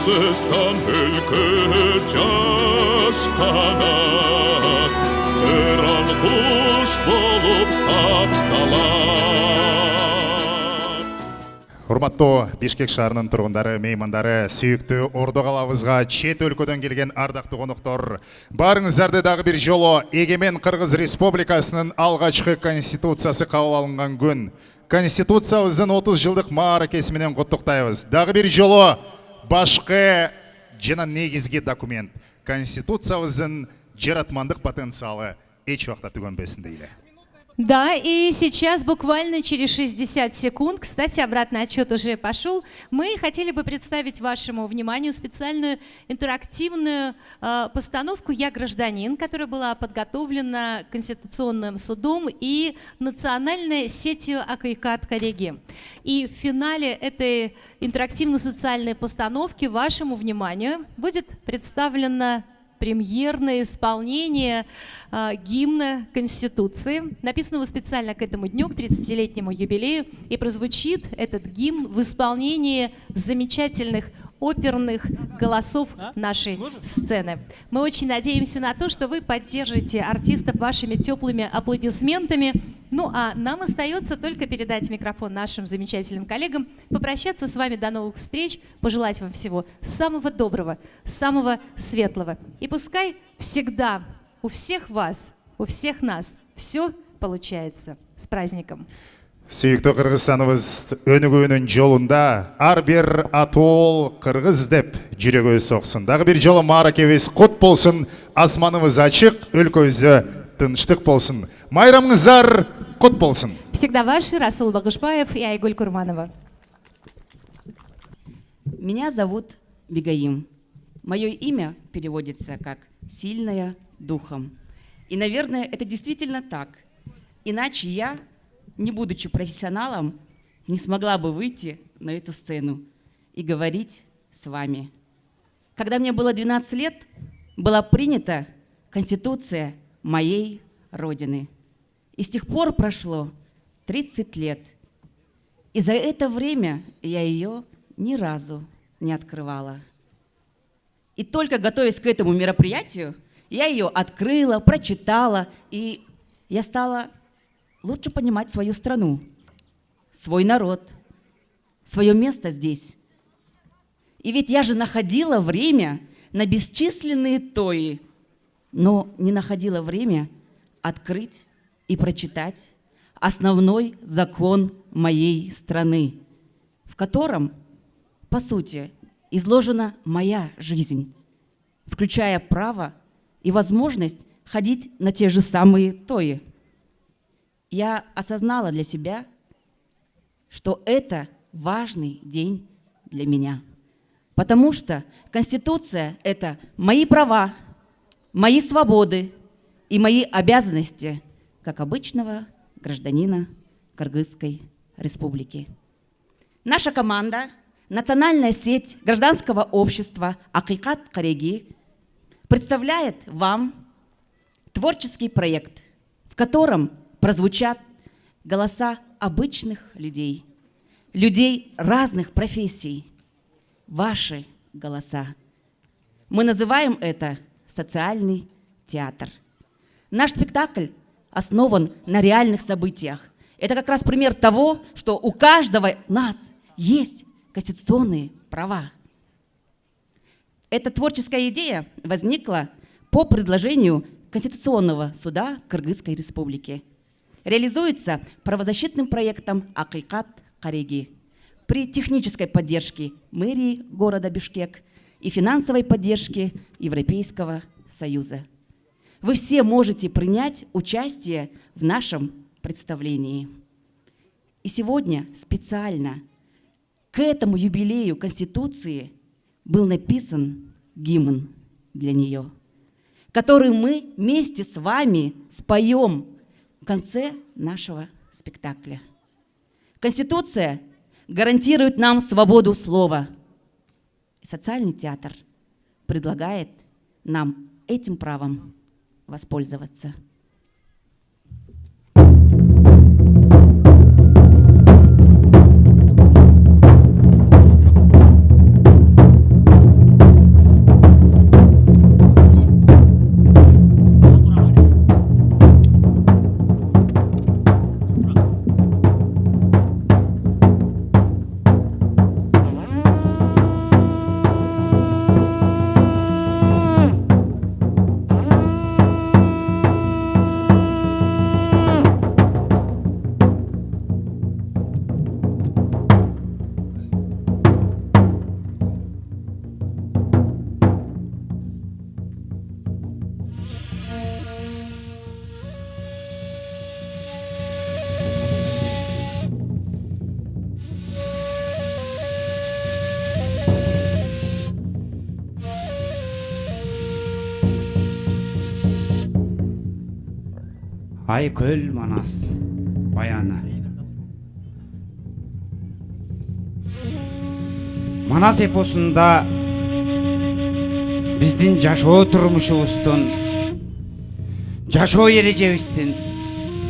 Қазақстан өлке жас қанат, қыран құш болып тапталат. Урматтуу Бишкек шаарынын тургундары, меймандары, сүйүктүү Ордо калабызга чет өлкөдөн келген ардактуу коноктор, баарыңыздарды дагы бир жолу Эгемен Кыргыз Республикасынын алгачкы конституциясы кабыл алынган күн, конституциябыздын 30 жылдык мааракеси менен куттуктайбыз. Дагы бир жолу башкы жана негизги документ, конституциябыздын жаратмандык потенциалы эч убакта түгөнбөсүн дейле. Да, и сейчас буквально через 60 секунд, кстати, обратный отчет уже пошел, мы хотели бы представить вашему вниманию специальную интерактивную постановку «Я гражданин», которая была подготовлена Конституционным судом и национальной сетью Акайкат Кареги. И в финале этой интерактивно-социальной постановки вашему вниманию будет представлено премьерное исполнение гимна Конституции, написанного специально к этому дню, к 30-летнему юбилею, и прозвучит этот гимн в исполнении замечательных оперных голосов нашей сцены. Мы очень надеемся на то, что вы поддержите артистов вашими теплыми аплодисментами. Ну а нам остается только передать микрофон нашим замечательным коллегам, попрощаться с вами до новых встреч, пожелать вам всего самого доброго, самого светлого. И пускай всегда у всех вас, у всех нас все получается. С праздником! Сүйіктүү Кыргызстаныбыз өнүгүүнүн жолунда ар бир атол кыргыз деп жүрөгүбүз соксун. Дагы бир жолу мааракебиз кут болсун, асманыбыз ачык, өлкөбүздө тынчтык болсун. Майрамыңыздар кут болсун. Всегда ваши Расул Багышбаев и Айгуль Курманова. Меня зовут Бегаим. Мое имя переводится как «сильная духом». И, наверное, это действительно так. Иначе я, не будучи профессионалом, не смогла бы выйти на эту сцену и говорить с вами. Когда мне было 12 лет, была принята Конституция моей Родины. И с тех пор прошло 30 лет. И за это время я ее ни разу не открывала. И только готовясь к этому мероприятию, я ее открыла, прочитала, и я стала лучше понимать свою страну, свой народ, свое место здесь. И ведь я же находила время на бесчисленные тои, но не находила время открыть и прочитать основной закон моей страны, в котором, по сути, изложена моя жизнь, включая право и возможность ходить на те же самые тои. Я осознала для себя, что это важный день для меня, потому что Конституция – это мои права, мои свободы и мои обязанности как обычного гражданина Кыргызской Республики. Наша команда, национальная сеть гражданского общества Акайкат Кареги, представляет вам творческий проект, в котором прозвучат голоса обычных людей, людей разных профессий, ваши голоса. Мы называем это социальный театр. Наш спектакль основан на реальных событиях. Это как раз пример того, что у каждого нас есть конституционные права. Эта творческая идея возникла по предложению Конституционного суда Кыргызской Республики. Реализуется правозащитным проектом Акайкат Кареги при технической поддержке мэрии города Бишкек и финансовой поддержке Европейского Союза. Вы все можете принять участие в нашем представлении. И сегодня специально к этому юбилею Конституции был написан гимн для нее, который мы вместе с вами споем в конце нашего спектакля. Конституция гарантирует нам свободу слова. И социальный театр предлагает нам этим правом воспользоваться. Айкөл Манас баяны. Манас эпосунда биздин жашоо турмушубуздун, жашоо эрежебиздин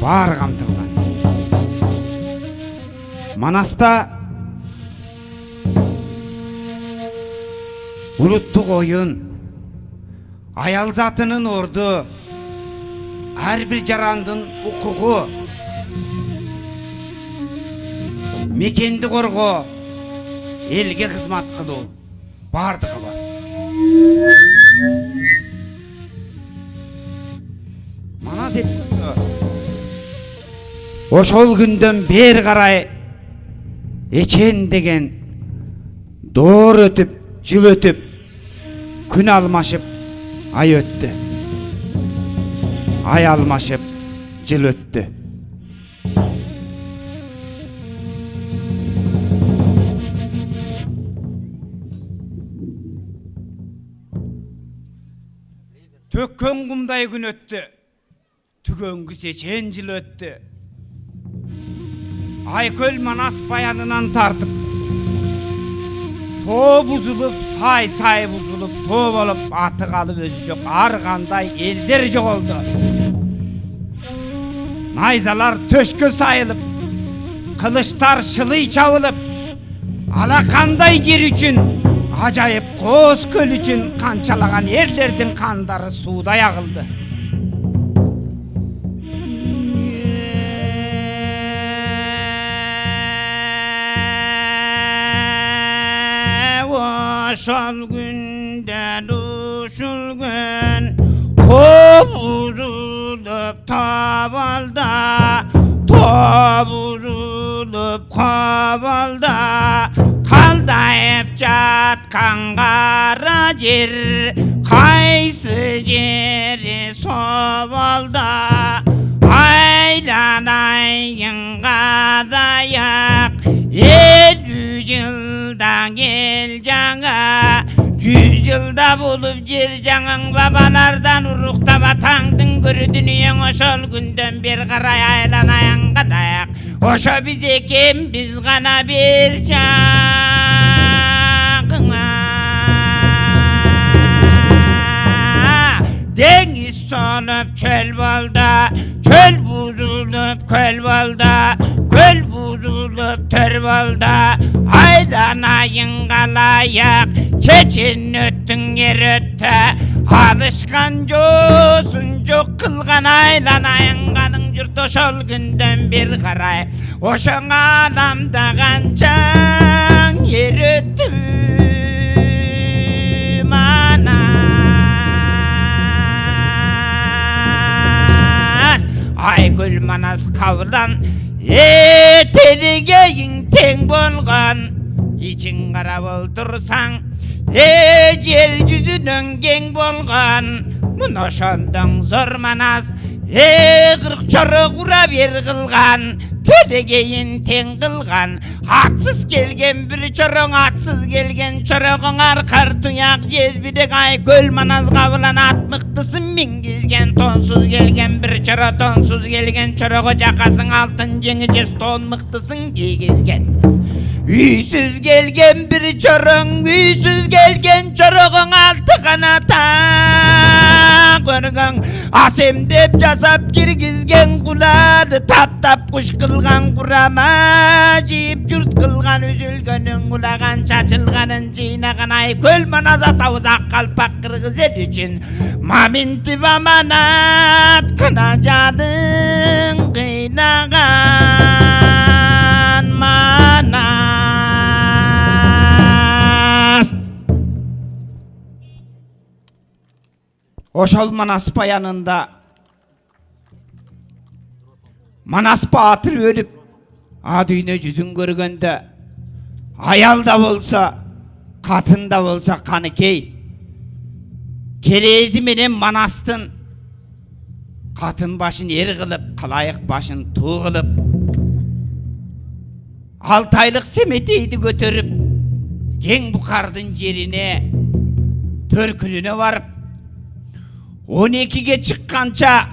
баары камтылган. Манаста улуттук оюн, аял затынын орду, ар бир жарандын укугу, мекенди коргоо, элге кызмат кылуу бардыгы бар. Манас ошол күндөн бери карай эчен деген доор өтүп, жыл өтүп, күн алмашып, ай өттү. Ай алмашып, жыл өттү. Төккөн кумдай күн өттү. Түгөнгү сечен жыл өттү. Айкөл Манас баянынан тартып, тоо бузулуп, сай бузулуп, тоо болуп, аты калып өзү жок, ар кандай элдер жоголду. Найзалар төшкө сайылып, кылычтар шылый чабылып, алакандай жер үчүн, ажайып Кооз көл үчүн канчалаган эрлердин кандары суудай агылды. Ошол күндөн ушул күн бузулуп табалда, бузулуп кабалда, калдайып жаткан кара жер, кайсы жери собалда, айланайын кадаяк, 50 жылдан ел жаңа, 100 жылда болуп жер жаңаң, бабалардан уруктап атаңдын көрү дүнүйөң, ошол күндөн бер карай айланайын кадаяк, ошо биз экен, биз гана бер жагыңа. Деңиз сонуп чөл болду, чөл бузулуп көл болду, көл бузулуп төр болду, айланайын калаяк, чечен өттүң ер өттү, алышкан жоосун жок кылган, айланайын каның журт ошол күндөн бир карай, ошоң аламда канчаң ер өттү Манас. Айкөл Манас кабылан, терегейиң тең болгон, ичиң карап олтурсаң, жер жүзүнөн кең болгон, мына ошондон зор Манас, 40 чорок ура бер кылган, терегейин тең кылган, атсыз келген бир чороң, атсыз келген чорогуң, аркар туяк жезбирек. Айкөл Манас кабылан, ат мыктысын мингизген, тонсуз келген бир чоро, тонсуз келген чорого жакасың алтын жеңи жез, тон мыктысын кийгизген. Үйсүз келген бир чороң, үйсүз келген чорогуң, алты каната көргөң, асемдеп жасап киргизген кулады, таптап куш кылган курама, жийип журт кылган, үзүлгөнүн кулаган, чачылганын жыйнаган. Айкөл Манас атабыз ак калпак кыргыз эл үчүн маминтип аманат, кына жадың кыйнаган Манас. Ошол Манас баянында Манас баатыр өлүп, дүйнө жүзүн көргөндө, аялда болсо, катында болсо каныкей, керези менен Манастын катын башын ер кылып, калайык башын туу кылып, 6 айлык семетейди көтөрүп, кең букардын жерине төркүнүнө барып, 12ге чыкканча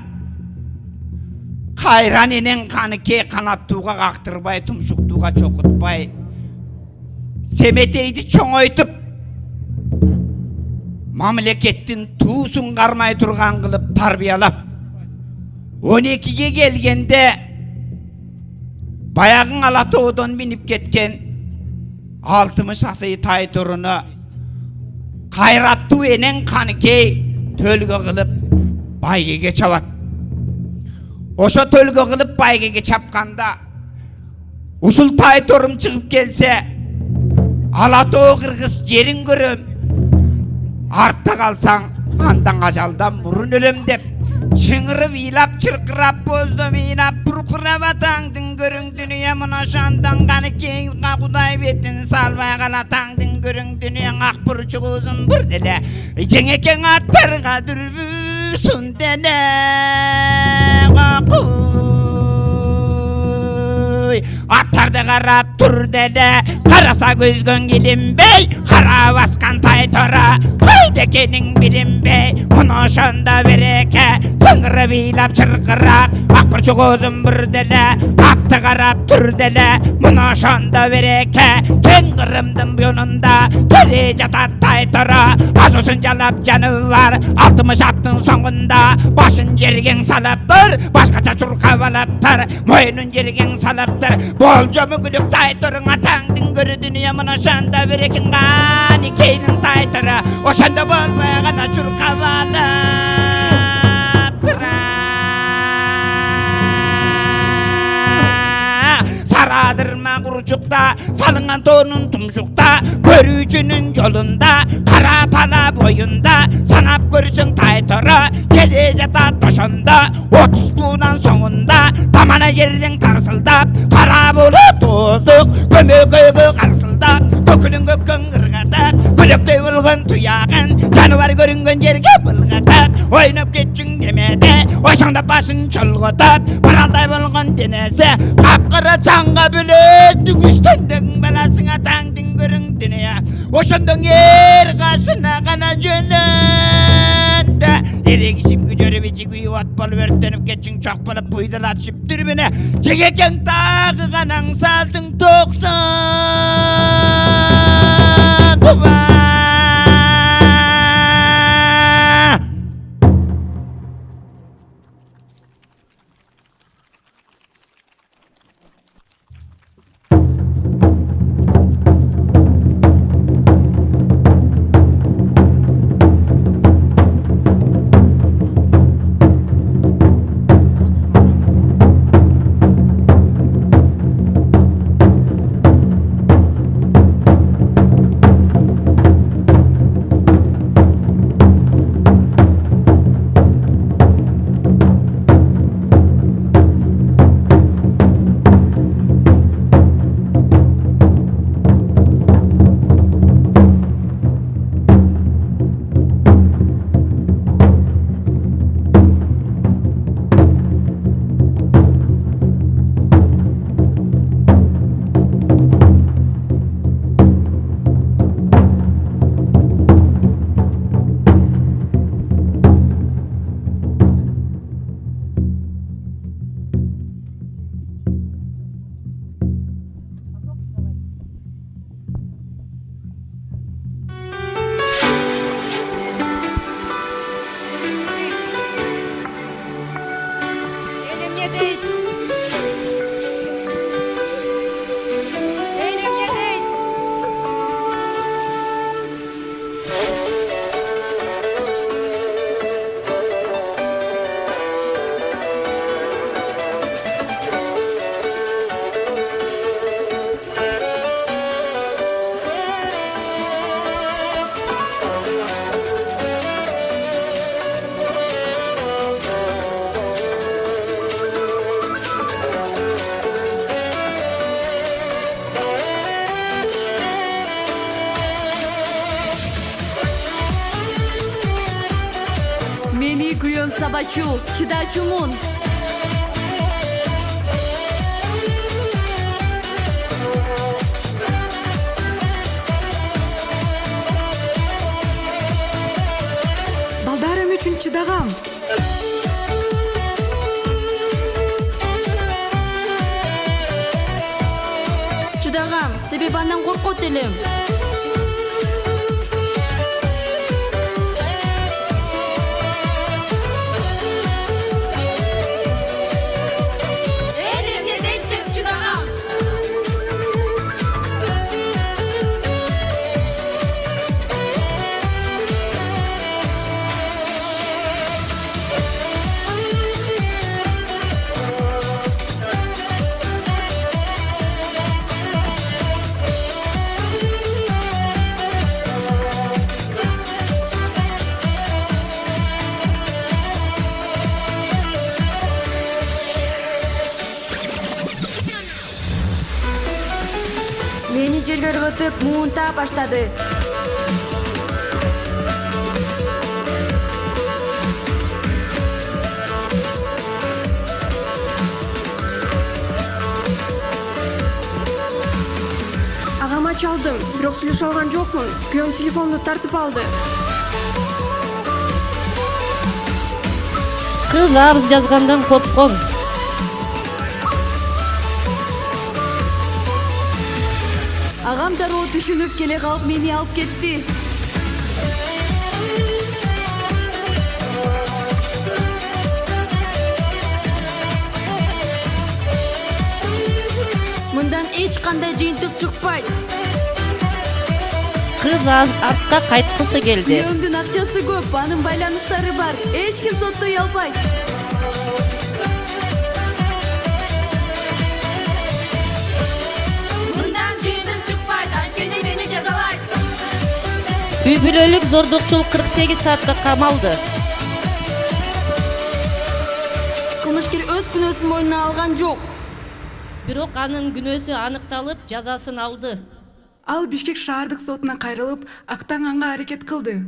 Сайран енен қаныке қанаттуға қақтырбай, тұмшықтуға чоқытпай, семетейді чоңойтып, мамлекеттің туысын қармай тұрған қылып тарбиялап, 12-ге келгенде баяғын Алатаудан binip кеткен 60 асый Тайтұрыны қайратты енен қаныкей төлгі қылып байгеге чабат. Ошо төлгі қылып байгеге чапқанда ушул Тайтұрым шығып келсе, Алатау қырғыз жерін көрім, артта қалсаң андан ажалдан мұрын өлем деп, шыңырып илап чырқырап боздым инап бұрқырап атаңдың көрің дүние мұна шандан қаны кейін құдай бетін салбай қалатаңдың көрің дүние ақ бұрчы қозым бір деле жеңекең аттарға дүрбүсін дене аттарды қарап тұр деді қараса көзгөн келінбей қара басқан Тайтора қайдекенің білінбей мұны шанда береке тыңырып илап чырқырап ақпырчы қозым бір деле атты қарап тұр деле мұны шанда береке кеңгірімдің бұйынында келе жатат Тайтора азусын жалап жаны бар 60 аттың соңында башын жерген салаптыр башқача чурқап алаптыр мойнын жерген салаптыр болжамы күліп Тайтұрың атаңдың көрі дүние мұны шанда берекін ғани кейнің Тайтыры ошанда болмай ғана чурқап алаптыр сарадырма құрчықта салынған тонын тұмшықта көрүүчүнүн жолында қара тала бойында санап көрсің Тайтыры келе жатат ошонда 30 туынан соңында тамана жерден тарсылдап қара болып тоздық көмекөйгө қарсылдап көкүнүн көккөн ыргатап көлөктөй болгон туягын жаныбар көрүнгөн жерге былгатап ойноп кетчүң демеде ошоңда башын чолготап баралдай болгон денеси капкара чаңга бөлөндүң үстөндөгүң баласың атаңдын көрүң дүние ошондон эр кашына гана жөнөндө эрегишип күжөрүп ичиги от болуп өрттөнүп кетчүң чок болуп буйдалат түшүп дүрбүнө жегекең тагы канаң салдың Meni kuyum sabachu, chidachumun. Baldarım üçün chidagam. себеби андан коркот элем. Элимге дейттим чыдагам. Мени жерге ыргытып муунта баштады. Агама чалдым, бирок сүйлөшө алган жокмун. Күйөөм телефонду тартып алды. Кыз арыз жазгандан корккон. Агам дароо түшүнүп келе калып мени алып кетти. Мындан эч кандай жыйынтык чыкпайт. Кыз артта кайткысы келди. Күйөөмдүн акчасы көп, анын байланыштары бар. Эч ким соттой албайт. Мындан жыйынтык чыкпайт, анткени мени жазалайт. Үй бүлөлүк зордукчул 48 саатка камалды. Кылмышкер өз күнөөсүн мойнуна алган жок. Бирок анын күнөөсү аныкталып, жазасын алды. Ал Бишкек шаардык сотуна кайрылып, актаганга аракет кылды.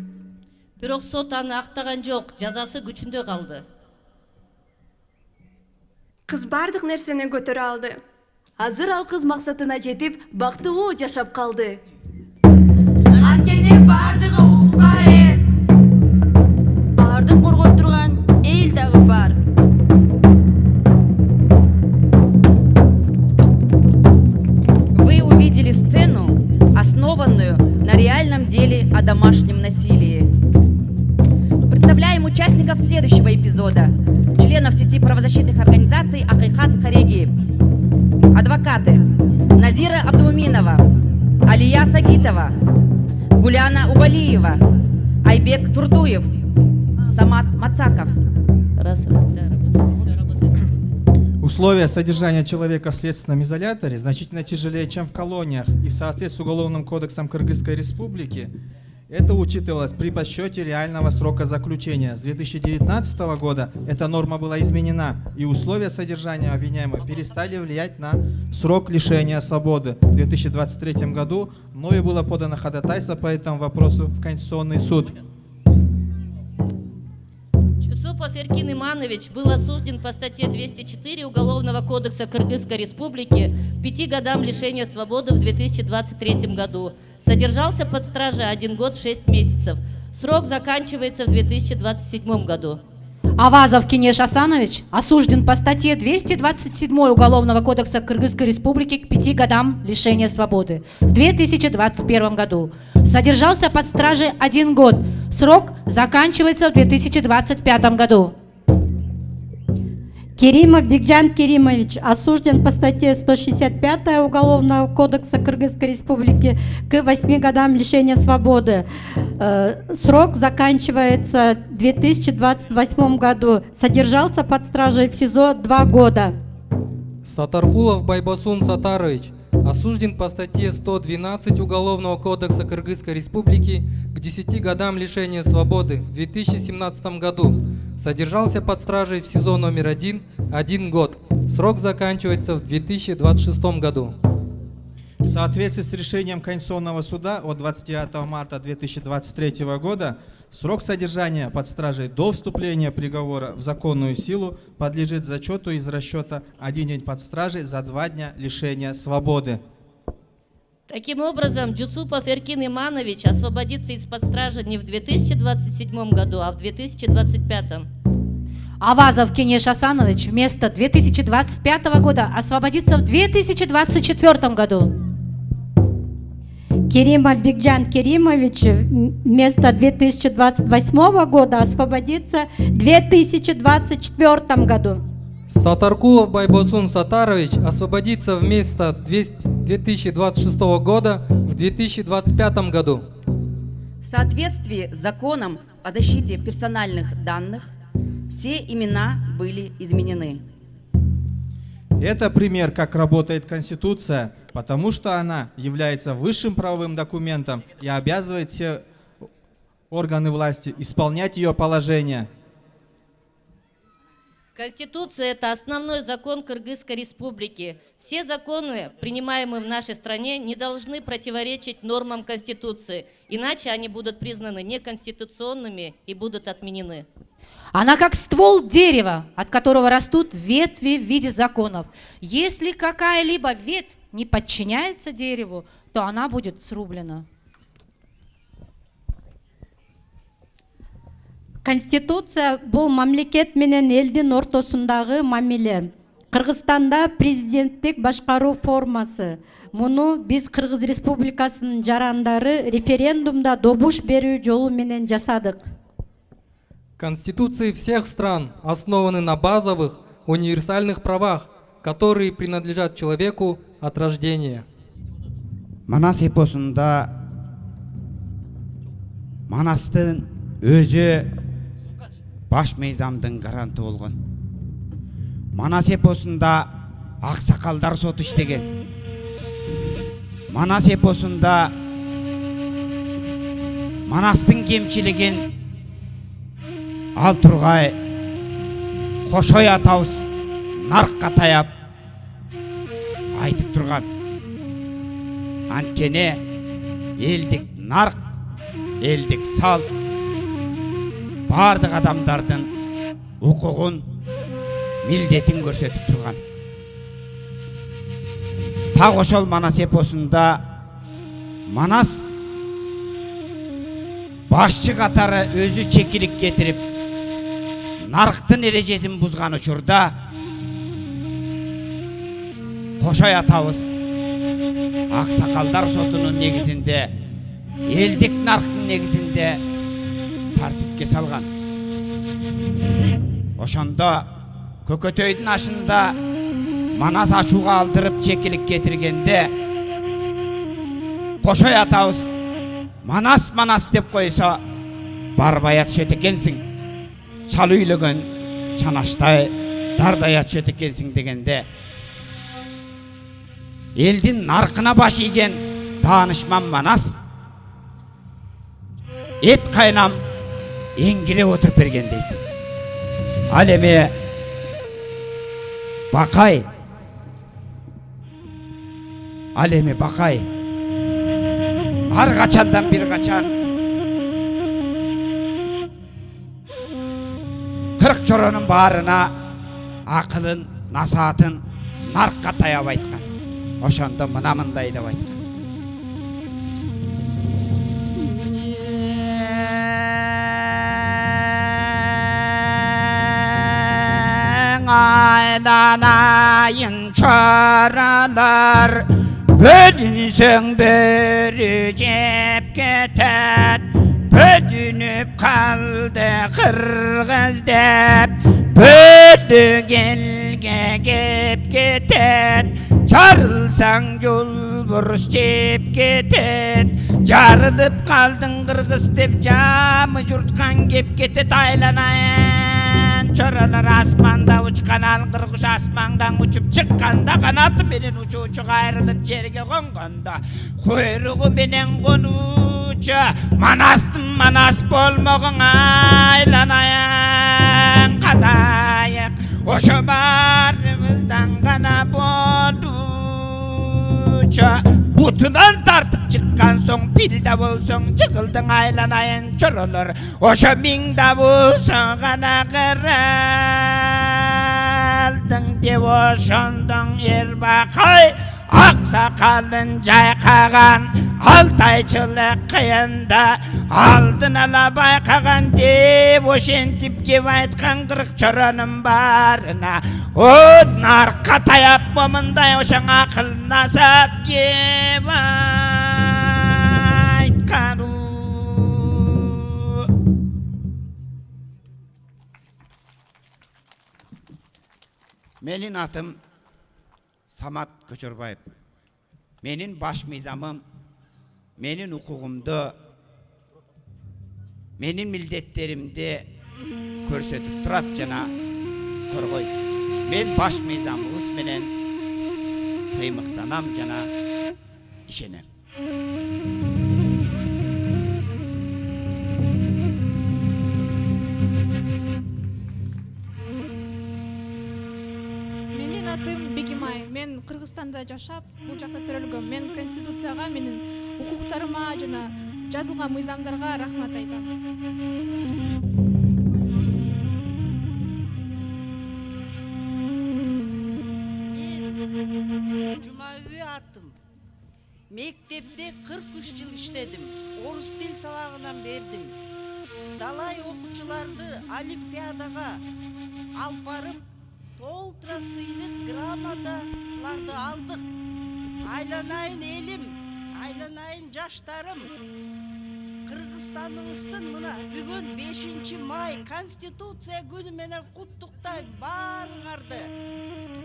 Бирок сот аны актаган жок, жазасы күчүндө калды. Кыз бардык нерсени көтөрө алды. Азыр ал кыз максатына жетип, бактылуу жашап калды. Анткени бардыгы укукка ээ. Аларды коргой турган эл дагы бар. Вы увидели сцену, основанную на реальном деле о домашнем насилии. Представляем участников следующего эпизода. Членов сети правозащитных организаций Акайкат Кареги. Адвокаты Назира Абдуминова, Алия Сагитова, Гуляна Убалиева, Айбек Турдуев, Самат Мацаков. Условия содержания человека в следственном изоляторе значительно тяжелее, чем в колониях, и в соответствии с Уголовным кодексом Кыргызской Республики это учитывалось при подсчете реального срока заключения. С 2019 года эта норма была изменена, и условия содержания обвиняемых перестали влиять на срок лишения свободы. В 2023 году мною было подано ходатайство по этому вопросу в Конституционный суд. Чусупов Эркин Иманович был осужден по статье 204 Уголовного кодекса Кыргызской Республики к 5 годам лишения свободы в 2023 году. Содержался под стражей 1 год 6 месяцев. Срок заканчивается в 2027 году. Авазов Кинеш Асанович осужден по статье 227 Уголовного кодекса Кыргызской Республики к 5 годам лишения свободы в 2021 году. Содержался под стражей 1 год. Срок заканчивается в 2025 году. Керимов Бигжан Керимович осужден по статье 165 Уголовного кодекса Кыргызской Республики к 8 годам лишения свободы. Срок заканчивается в 2028 году. Содержался под стражей в СИЗО 2 года. Сатаркулов Байбасун Сатарович осужден по статье 112 Уголовного кодекса Кыргызской Республики к 10 годам лишения свободы в 2017 году. Содержался под стражей в СИЗО номер 1 год. Срок заканчивается в 2026 году. В соответствии с решением Конституционного суда от 29 марта 2023 года срок содержания под стражей до вступления приговора в законную силу подлежит зачету из расчета 1 день под стражей за 2 дня лишения свободы. Таким образом, Джусупов Эркин Иманович освободится из-под стражи не в 2027 году, а в 2025. Авазов Кинеш Асанович вместо 2025 года освободится в 2024 году. Керимов Бекжан Керимович вместо 2028 года освободится в 2024 году. Сатаркулов Байбосун Сатарович освободится вместо 2026 года в 2025 году. В соответствии с законом о защите персональных данных все имена были изменены. Это пример, как работает Конституция, потому что она является высшим правовым документом и обязывает все органы власти исполнять ее положения. Конституция – это основной закон Кыргызской республики. Все законы, принимаемые в нашей стране, не должны противоречить нормам Конституции, иначе они будут признаны неконституционными и будут отменены. Она как ствол дерева, от которого растут ветви в виде законов. Если какая-либо ветвь не подчиняется дереву, то она будет срублена. Конституция бұл мамлекет менен элдин ортосундагы мамиле. Кыргызстанда президенттик башкаруу формасы. Муну биз Кыргыз Республикасынын жарандары референдумда добуш берүү жолу менен жасадык. Конституции всех стран основаны на базовых, универсальных правах, которые принадлежат человеку от рождения. Манас эпосунда Манастын өзі баш мейзамдың гаранты болған. Манас эпосунда ақсақалдар соты іштеген. Манас эпосунда Манастың кемчилеген ал тұрғай Қошой атауыз нарыққа таяп айтып тұрған. Анткене елдік нарық, елдік салт бардық адамдардың құқығын, милдетін көрсетіп тұрған. Тақ ошол Манас эпосунда Манас башчы қатары өзі чекилик кетирип, нарықтың ережесін бұзған учурда Қошой атауыз ақсақалдар сотының негізінде, елдік нарықтың негізінде тартипке салған. Ошондо Көкөтөйдүн ашында Манас ашууга алдырып чекилик кетиргенде Қошой атауыз Манас Манас деп койсо барбай түшөт экенсиң, чал үйлөгөн чанаштай дардай түшөт экенсиң дегенде элдин наркына баш ийген даанышман Манас эт кайнам эңгире отуруп берген дейт. Ал эми Бакай, ар качандан бир качан 40 жоронун баарына акылын, насаатын наркка таяп айткан. Ошондо мына мындай деп айткан. Айланайын чаралар, бөдүнсөң бөрү жеп кетет, бөдүнүп калды кыргыз деп, бөдү келге кеп кетет, жарылсаң жолбурус жеп кетет, жарылып калдың кыргыз деп жамы журткан кеп кетет. Айланайын чоралар асманда учкан ал кыргыз асмандан учуп чыкканда канаты менен учуучу кайрылып жерге конгондо куйругу менен конуучу Манастын Манас болмогун айланайын кадайык ошо баарыбыздан гана болуучу бутунан тартып чыккан соң пилде болсоң жыгылдың айланайын чоролор ошо миңде болсоң гана кыралдың деп ошондон Эрбакай аксакалын жайкаган алтайчылык кыйында алдын ала байкаган деп ошентип кеп айткан 40 чоронун баарына о наркка таяп момундай ошоң акыл насаат кеп Менің атым Самат Көчөрбаев. Менің баш мизамым, менің укугумду, менің милдеттеримди көрсөтүп турат жана коргойт. Мен баш мизамыбыз менен сыймыктанам жана ишенем. Менин атым Бегимай. Мен Кыргызстанда жашап, бул жакта төрөлгөм. Мен конституцияга, менин укуктарыма жана жазылган мыйзамдарга рахмат айтам. Жумагүл аттым. Мектепте 43 жыл иштедим. Орус тил сабагынан бердим. Далай окуучуларды олимпиадага алып барып, толтура сыйлык грамоталарды алдык. Айланайын элим, айланайын жаштарым. Кыргызстаныбыздын мына бүгүн 5 май Конституция күнү менен куттуктайм баарыңарды.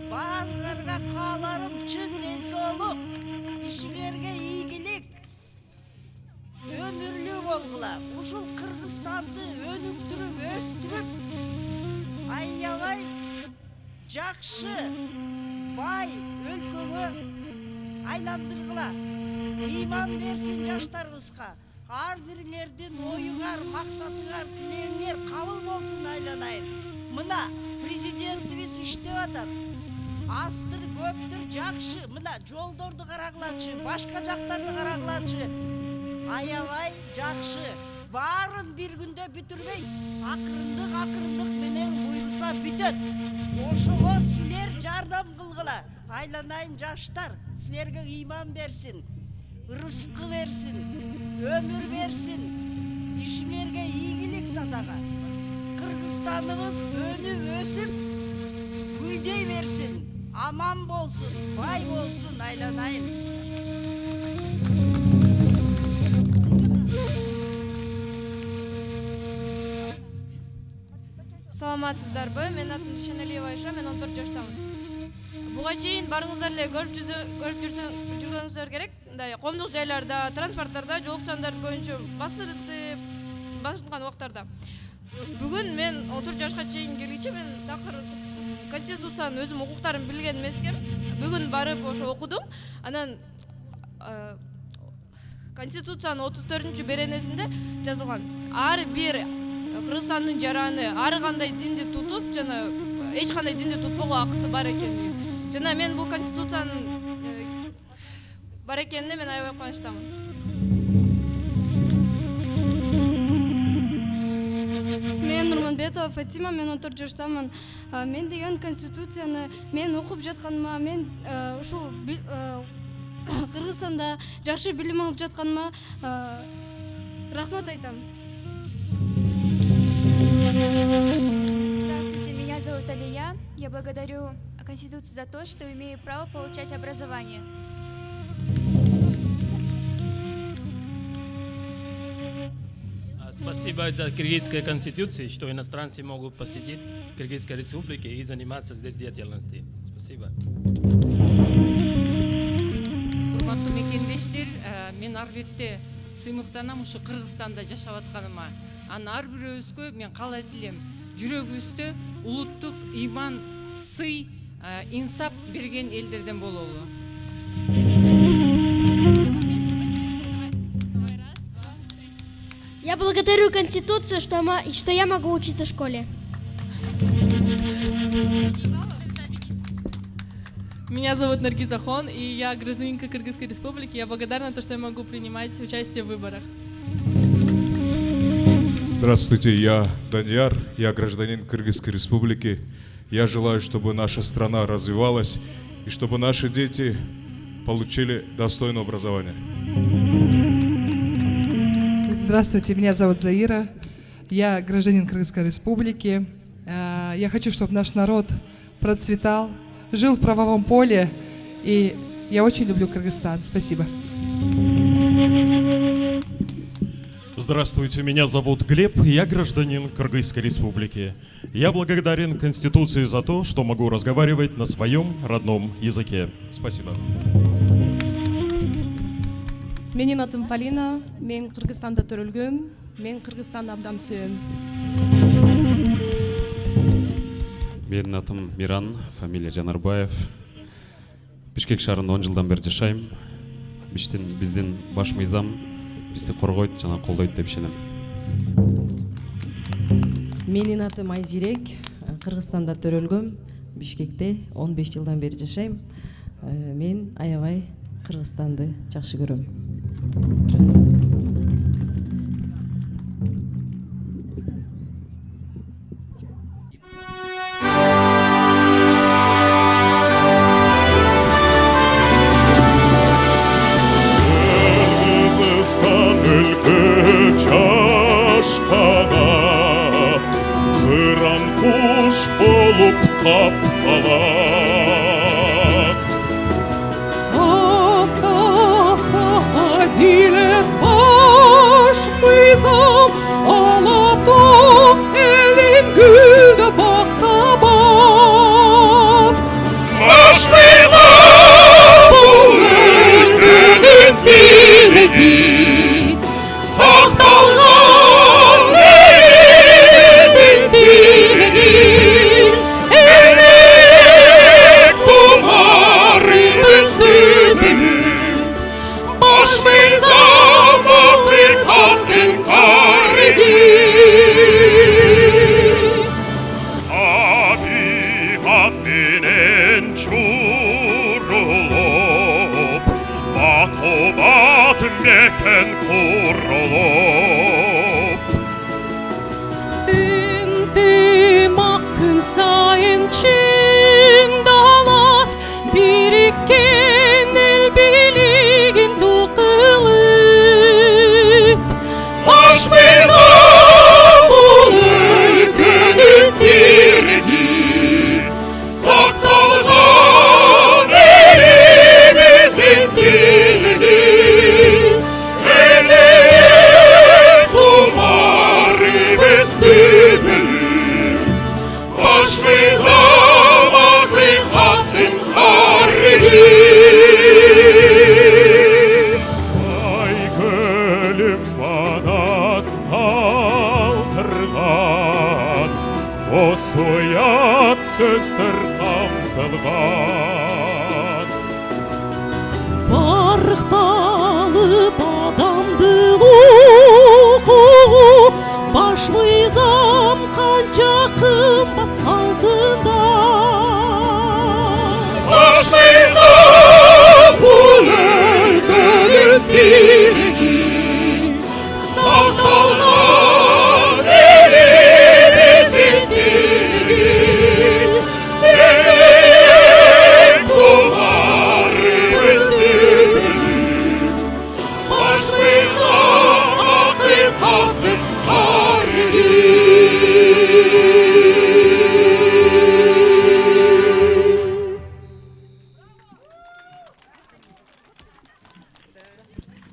Баарыңарга кааларым чын ден соолук, ишиңерге ийгилик, өмүрлүү болгула. Ушул Кыргызстанды өнүктүрүп, өстүрүп, аябай жакшы, бай өлкөгө айландыргыла. Ыйман берсин жаштарыбызга. Ар бириңердин оюңар, максатыңар, тилегиңер кабыл болсун айланайын. Мына президентибиз иштеп атат. Астыр, көптүр, жакшы. Мына жолдорду карагылачы, башка жактарды карагылачы. Аябай жакшы. Баарын бир күндө бүтүрбөйт. Акырындык менен буйруса бүтөт. Ошого силер жардам кылгыла. Айланайын жаштар, силерге ыйман берсин, рызкы берсин, өмүр берсин, ишиңерге ийгилик садага. Кыргызстаныбыз өнүп өсүп, гүлдөй берсин, аман болсун, бай болсун айланайын. Саламатсыздарбы? Мен атым Дүйшенәлиева Айша, мен 14 жаштамын. Буга чейин барыңыздар эле көрүп жүргөнүңүздөр керек. Мындай коомдук жайларда, транспорттарда жол чандарды көбүнчө басылган убактарда. Бүгүн мен 30 жашка чейин келгиче мен такыр конституциянын өзүм укуктарын билген эмескем. Бүгүн барып ошо окудум. Анан конституциянын 34-чү беренесинде жазылган. Ар бир Кыргызстандын жараны ар кандай динди тутуп жана эч кандай динди тутпоого акысы бар экени. Жана мен бул конституциянын бар экенине мен аябай кубанычтамын. Мен Нурманбетова Фатима, мен 14 жаштамын. Мен деген конституцияны мен окуп жатканыма, мен ушул Кыргызстанда жакшы билим алып жатканыма рахмат айтам. Здравствуйте, меня зовут Алия. Я благодарю Конституцию за то, что имею право получать образование. Спасибо за Кыргызской Конституции, что иностранцы могут посетить Кыргызской Республики и заниматься здесь деятельностью. Спасибо. Урматтуу мекендештер, мен ар бетте сыймыктанам ушу Кыргызстанда жашап атканыма. Аны ар бирөөбүзгө мен каалай элем, жүрөгүбүздө улуттук ыйман, сый, инсап берген элдерден бололу. Я благодарю Конституцию, что я могу учиться в школе. Меня зовут Наргиза Хон, и я гражданинка Кыргызской Республики. Я благодарна за то, что я могу принимать участие в выборах. Здравствуйте, я Данияр, я гражданин Кыргызской Республики. Я желаю, чтобы наша страна развивалась и чтобы наши дети получили достойное образование. Здравствуйте, меня зовут Заира, я гражданин Кыргызской Республики. Я хочу, чтобы наш народ процветал, жил в правовом поле, и я очень люблю Кыргызстан. Спасибо. Здравствуйте, меня зовут Глеб, я гражданин Кыргызской республики. Я благодарен Конституции за то, что могу разговаривать на своем родном языке. Спасибо. Менин атым Полина, мен Кыргызстанда төрөлгөм, мен Кыргызстанды абдан сүйөм. Менин атым Миран, фамилия Жанарбаев. Бишкек шаарында 10 жылдан бери жашайм. Биздин баш мыйзам бизди коргойт жана колдойт деп ишенем. Менин атым Айзирек, Кыргызстанда төрөлгөм, Бишкекте 15 жылдан бери жашайм. Мен аябай Кыргызстанды жакшы көрөм.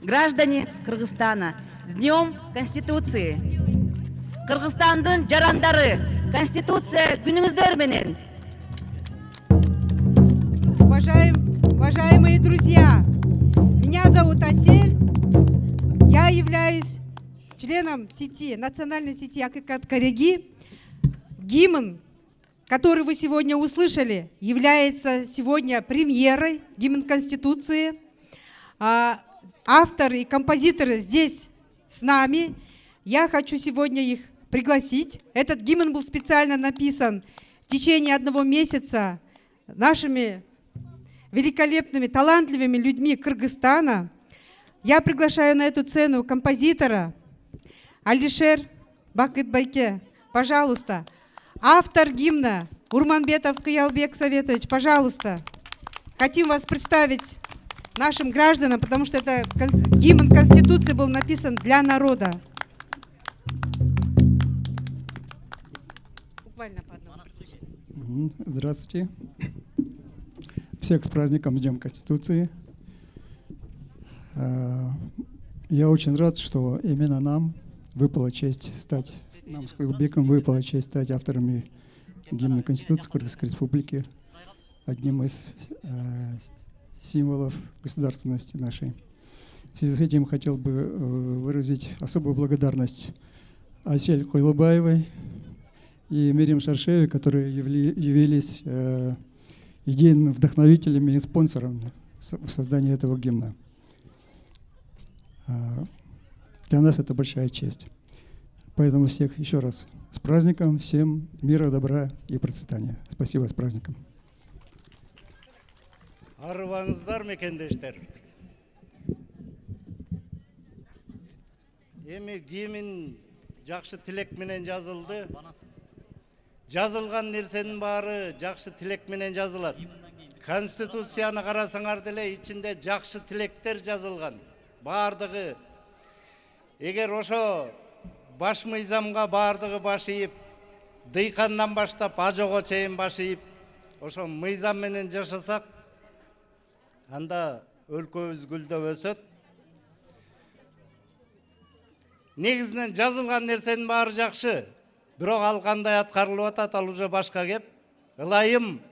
Граждане Кыргызстана, с Днем Конституции! Кыргызстандын жарандары, Конституция күнүңүздөр менен! Уважаемые друзья, меня зовут Асель, я являюсь членом сети, национальной сети Акыкат Кареги. Гимн, который вы сегодня услышали, является сегодня премьерой, гимн Конституции. Авторы и композиторы здесь с нами. Я хочу сегодня их пригласить. Этот гимн был специально написан в течение 1 месяца нашими великолепными, талантливыми людьми Кыргызстана. Я приглашаю на эту сцену композитора Алишер Бакытбайке. Пожалуйста. Автор гимна Урманбетов Кыялбек Советович. Пожалуйста. Хотим вас представить нашим гражданам, потому что это гимн Конституции был написан для народа. Буквально по одному. Здравствуйте. Всех с праздником, с Днем Конституции. Я очень рад, что именно нам, выпала честь стать, нам с Куйбеком выпала честь стать авторами гимна Конституции Кыргызской Республики, одним из символов государственности нашей. В связи с этим хотел бы выразить особую благодарность Асель Койлубаевой и Мирим Шаршеевой, которые явились идейными вдохновителями и спонсорами в создании этого гимна. Для нас это большая честь. Поэтому всех еще раз с праздником, всем мира, добра и процветания. Спасибо, с праздником. Арыбаңыздар мекендештер. Эми гимн жакшы тилек менен жазылды. Жазылган нерсенин баары жакшы тилек менен жазылат. Конституцияны карасаңар деле ичинде жакшы тилектер жазылган. Бардыгы эгер ошо баш мыйзамга бардыгы баш ийип, дыйкандан баштап ажого чейин баш ийип, ошо мыйзам менен жашасак, анда өлкөбүз гүлдөп өсөт. Негизинен жазылган нерсенин баары жакшы, бирок ал кандай аткарылып атат, ал уже башка кеп. Ылайым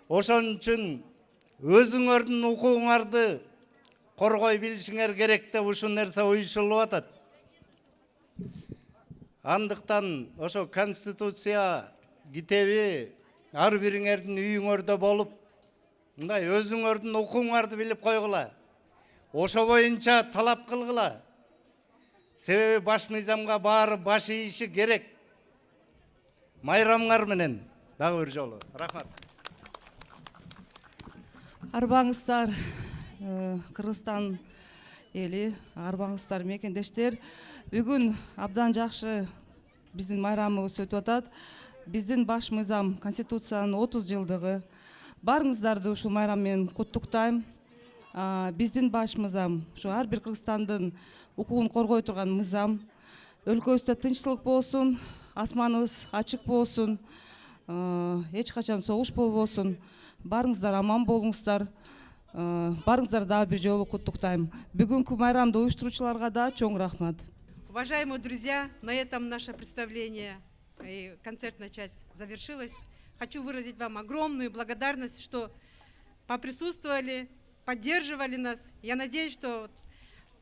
ошон үчүн өзүңөрдүн укугуңарды коргой билишиңер керек деп ушул нерсе уюшулуп атат. Андыктан ошо Конституция китеби ар бириңердин үйүңөрдө болуп, мындай өзүңөрдүн укугуңарды билип койгула. Ошо боюнча талап кылгыла. Себеби баш мыйзамга баары баш ийиши керек. Майрамыңар менен дагы бир жолу. Рахмат. Арбаңыздар, Кыргызстан эли, арбаңыздар мекендештер. Бүгүн абдан жакшы биздин майрамыбыз өтүп атат. Биздин баш мыйзам Конституциянын 30 жылдыгы. Барыңыздарды ушул майрам менен куттуктайм. Биздин баш мыйзам, ушу ар бир Кыргызстандын укугун коргой турган мыйзам. Өлкөбүздө тынччылык болсун, асманыбыз ачык болсун, эч качан согуш болбосун. Барыңыздар аман болуңуздар. Барыңыздар дагы бир жолу куттуктайм. Бүгүнкү майрамды уюштуруучуларга да чоң рахмат. Уважаемые друзья, на этом наше представление и концертная часть завершилась. Хочу выразить вам огромную благодарность, что поприсутствовали, поддерживали нас. Я надеюсь, что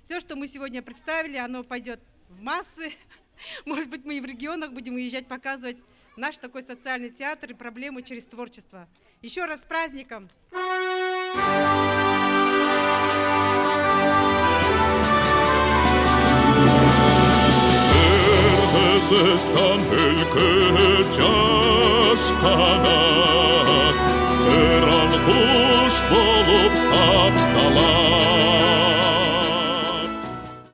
все, что мы сегодня представили, оно пойдет в массы. Может быть, мы и в регионах будем уезжать, показывать наш такой социальный театр и проблемы через творчество. Еще раз с праздником! Кыргызстан өлкө жаш канат, кыран куш болуп тапталат.